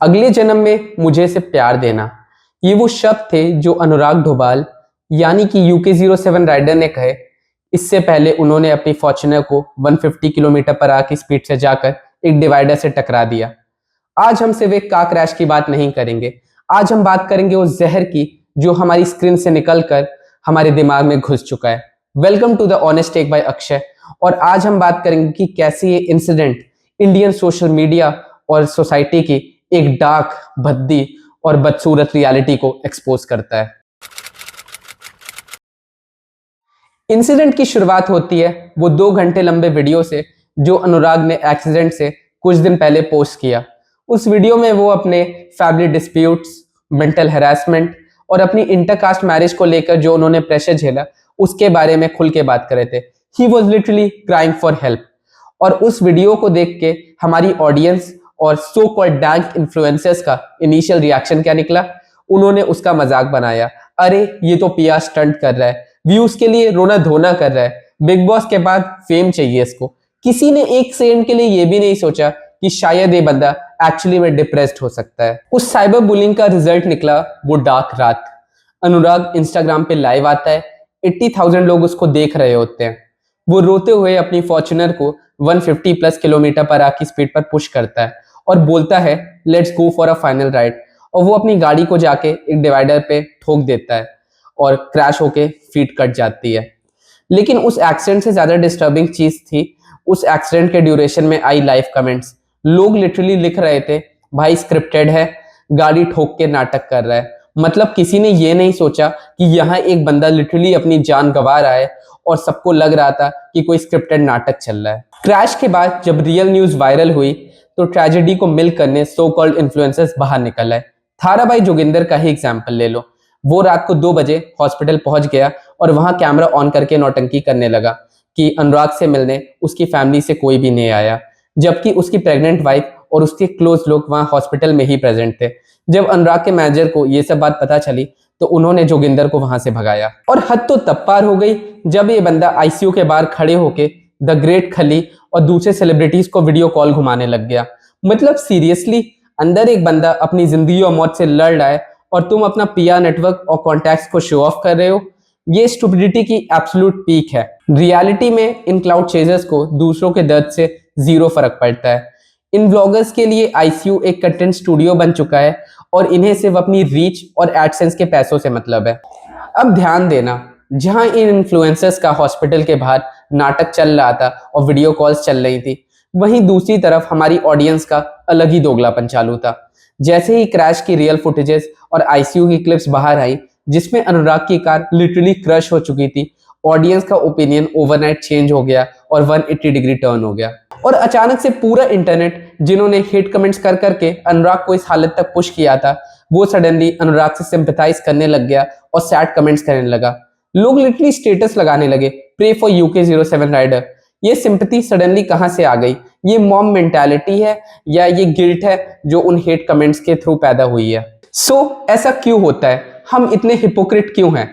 अगले जन्म में मुझे से प्यार देना। ये वो शब्द थे जो अनुराग ढोभाल यानी कि UK-07 राइडर ने कहे। इससे पहले उन्होंने अपनी फॉर्च्यूनर को 150 किलोमीटर पर आर की स्पीड से जाकर एक डिवाइडर से टकरा दिया। आज हम सिर्फ एक कार क्रैश की बात नहीं करेंगे, आज हम बात करेंगे उस जहर की जो हमारी स्क्रीन से निकलकर हमारे दिमाग में घुस चुका है। Welcome to the honest tech by Akshay. और आज हम बात करेंगे कि कैसे ये इंसिडेंट इंडियन सोशल मीडिया और सोसाइटी की एक डार्क, भद्दी और बदसूरत रियलिटी को एक्सपोज करता है। इंसिडेंट की शुरुआत होती है वो 2 घंटे लंबे वीडियो से जो अनुराग ने एक्सीडेंट से कुछ दिन पहले पोस्ट किया। उस वीडियो में वो अपने फैमिली डिस्प्यूट्स, मेंटल हैरेसमेंट और अपनी इंटरकास्ट मैरिज को लेकर जो उन्होंने प्रेशर झेला उसके बारे में खुल के बात कर रहे थे। He was literally crying for help. और उस वीडियो को देख के हमारी ऑडियंस और सो कॉल्ड डैंक इन्फ्लुएंसर्स का इनिशियल रिएक्शन क्या निकला? उन्होंने उसका मजाक बनाया। अरे ये तो पीआर स्टंट कर रहा है, व्यूज के लिए रोना धोना कर रहा है, बिग बॉस के बाद फेम चाहिए इसको। किसी ने एक सेकंड के लिए ये भी नहीं सोचा कि शायद ये बंदा एक्चुअली में डिप्रेस्ड हो सकता है। उस साइबर बुलिंग का रिजल्ट निकला वो डार्क रात। अनुराग इंस्टाग्राम पे लाइव आता है, 80,000 लोग उसको देख रहे होते हैं। वो रोते हुए अपनी फॉर्च्यूनर को 150 प्लस किलोमीटर पर आर की स्पीड पर पुश करता है और बोलता है let's go for a final ride. और वो अपनी गाड़ी को जाके एक डिवाइडर पे ठोक देता है और क्रैश होके फीट कट जाती है। लेकिन उस एक्सीडेंट से ज्यादा डिस्टर्बिंग चीज थी उस एक्सीडेंट के ड्यूरेशन में आई लाइव कमेंट्स। लोग लिटरली लिख रहे थे भाई स्क्रिप्टेड है, गाड़ी ठोक के नाटक कर रहा है। मतलब किसी ने ये नहीं सोचा कि यहाँ एक बंदा लिटरली अपनी जान गंवा रहा है और सबको लग रहा था कि कोई स्क्रिप्टेड नाटक चल रहा है। क्रैश के बाद जब रियल न्यूज वायरल हुई तो ट्रेजेडी को मिल करने सो कॉल्ड इन्फ्लुएंसर्स बाहर निकल आए। थारा भाई जोगिंदर का ही एग्जाम्पल ले लो। वो रात को 2 बजे हॉस्पिटल पहुंच गया और वहां कैमरा ऑन करके नौटंकी करने लगा कि अनुराग से मिलने उसकी फैमिली से कोई भी नहीं आया, जबकि उसकी प्रेग्नेंट वाइफ और उसके क्लोज लोग वहां हॉस्पिटल में ही प्रेजेंट थे। जब अनुराग के मैनेजर को ये सब बात पता चली तो उन्होंने जोगिंदर को वहां से भगाया। और हद तो तब पार हो गई जब ये बंदा आईसीयू के बाहर खड़े होके द ग्रेट खली और दूसरे सेलिब्रिटीज को वीडियो कॉल घुमाने लग गया। मतलब सीरियसली, अंदर एक बंदा अपनी जिंदगी और मौत से लड़ रहा है और तुम अपना पीआर नेटवर्क और कॉन्टैक्ट्स को शो ऑफ कर रहे हो। ये स्टुपिडिटी की एब्सोल्यूट पीक है। रियलिटी में इन क्लाउड चेजर्स को दूसरों के दर्द से जीरो फर्क पड़ता है। इन व्लॉगर्स के लिए आईसीयू एक कंटेंट स्टूडियो बन चुका है और इन्हें सिर्फ अपनी रीच और एडसेंस के पैसों से मतलब है। अब ध्यान देना, जहां इन इन्फ्लुएंसर्स का हॉस्पिटल के बाहर नाटक चल रहा था और वीडियो कॉल्स चल रही थी, वहीं दूसरी तरफ हमारी ऑडियंस का अलग ही दोगलापन चालू था। जैसे ही क्रैश की रियल फुटेजेस और आईसीयू की क्लिप्स बाहर आई जिसमें अनुराग की कार लिटरली क्रश हो चुकी थी, ऑडियंस का ओपिनियन ओवरनाइट चेंज हो गया और 180 डिग्री टर्न हो गया। और अचानक से पूरा इंटरनेट जिन्होंने हेट कमेंट्स कर करके अनुराग को इस हालत तक पुश किया था, वो सडनली अनुराग से सिंपैथाइज करने लग गया और सैड कमेंट्स करने लगा। लोग लिटरली स्टेटस लगाने लगे प्रे फॉर UK-07 राइडर। ये सिंपैथी सडनली कहां से आ गई? ये मॉम मेंटालिटी है या ये गिल्ट है जो उन हेट कमेंट्स के थ्रू पैदा हुई है? सो ऐसा क्यों होता है? हम इतने हिपोक्रेट क्यों हैं?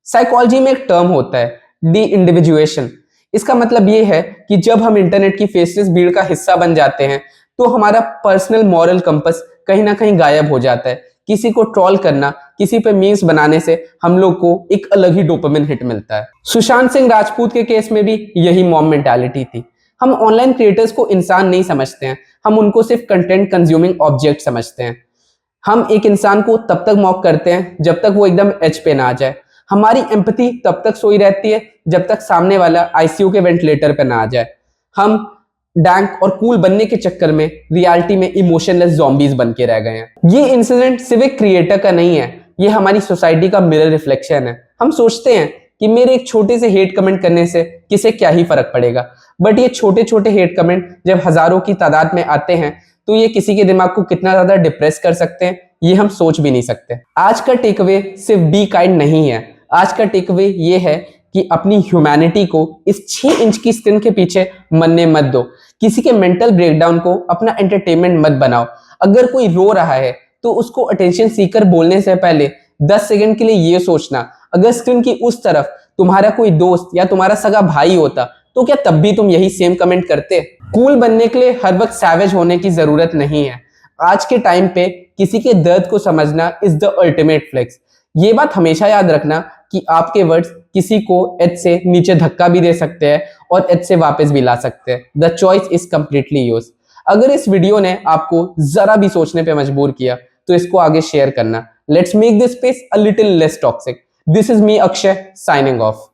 साइकोलॉजी में एक टर्म होता है डी इंडिविजुएशन। इसका मतलब ये है कि जब हम इंटरनेट की फेसलेस भीड़ का हिस्सा बन जाते हैं तो हमारा पर्सनल मॉरल कंपस कहीं ना कहीं गायब हो जाता है। किसी को ट्रोल करना, किसी पे मीम्स बनाने से हम लोग को एक अलग ही डोपामिन हिट मिलता है। सुशांत सिंह राजपूत के केस में भी यही मॉम मेंटालिटी थी। हम ऑनलाइन क्रिएटर्स को इंसान नहीं समझते हैं, हम उनको सिर्फ कंटेंट कंज्यूमिंग ऑब्जेक्ट समझते हैं। हम एक इंसान को तब तक मॉक करते हैं जब तक वो एकदम एज पे ना आ जाए। हमारी एम्पैथी तब तक सोई रहती है जब तक सामने वाला आईसीयू के वेंटिलेटर पे ना आ जाए। हम डैंक और कूल बनने के चक्कर में रियलिटी में इमोशनलेस ज़ॉम्बीज बन के रह गए हैं। ये इंसिडेंट सिर्फ एक क्रिएटर का नहीं है, ये हमारी सोसाइटी का मिरर रिफ्लेक्शन है। हम सोचते हैं कि मेरे एक छोटे से हेट कमेंट करने से किसे क्या ही फर्क पड़ेगा, बट ये छोटे छोटे हेट कमेंट जब हजारों की तादाद में आते हैं तो ये किसी के दिमाग को कितना ज्यादा डिप्रेस कर सकते हैं ये हम सोच भी नहीं सकते। आज का टेकअवे सिर्फ बी काइंड नहीं है। आज का टेकअवे ये है कि अपनी ह्यूमैनिटी को इस 6 इंच की स्क्रीन के पीछे मरने मत दो। किसी के मेंटल ब्रेकडाउन को अपना एंटरटेनमेंट मत बनाओ। अगर कोई रो रहा है तो उसको अटेंशन सीकर बोलने से पहले 10 सेकंड के लिए ये सोचना, अगर स्क्रीन की उस तरफ तुम्हारा कोई दोस्त या तुम्हारा सगा भाई होता तो क्या तब भी तुम यही सेम कमेंट करते? कूल बनने के लिए हर वक्त सैवेज होने की जरूरत नहीं है। आज के टाइम पे किसी के दर्द को समझना इज द अल्टीमेट फ्लेक्स। ये बात हमेशा याद रखना कि आपके वर्ड्स किसी को एज से नीचे धक्का भी दे सकते हैं और एज से वापस भी ला सकते हैं। The choice is completely yours. अगर इस वीडियो ने आपको जरा भी सोचने पे मजबूर किया तो इसको आगे शेयर करना। Let's make this space a little less toxic. This is me Akshay signing off.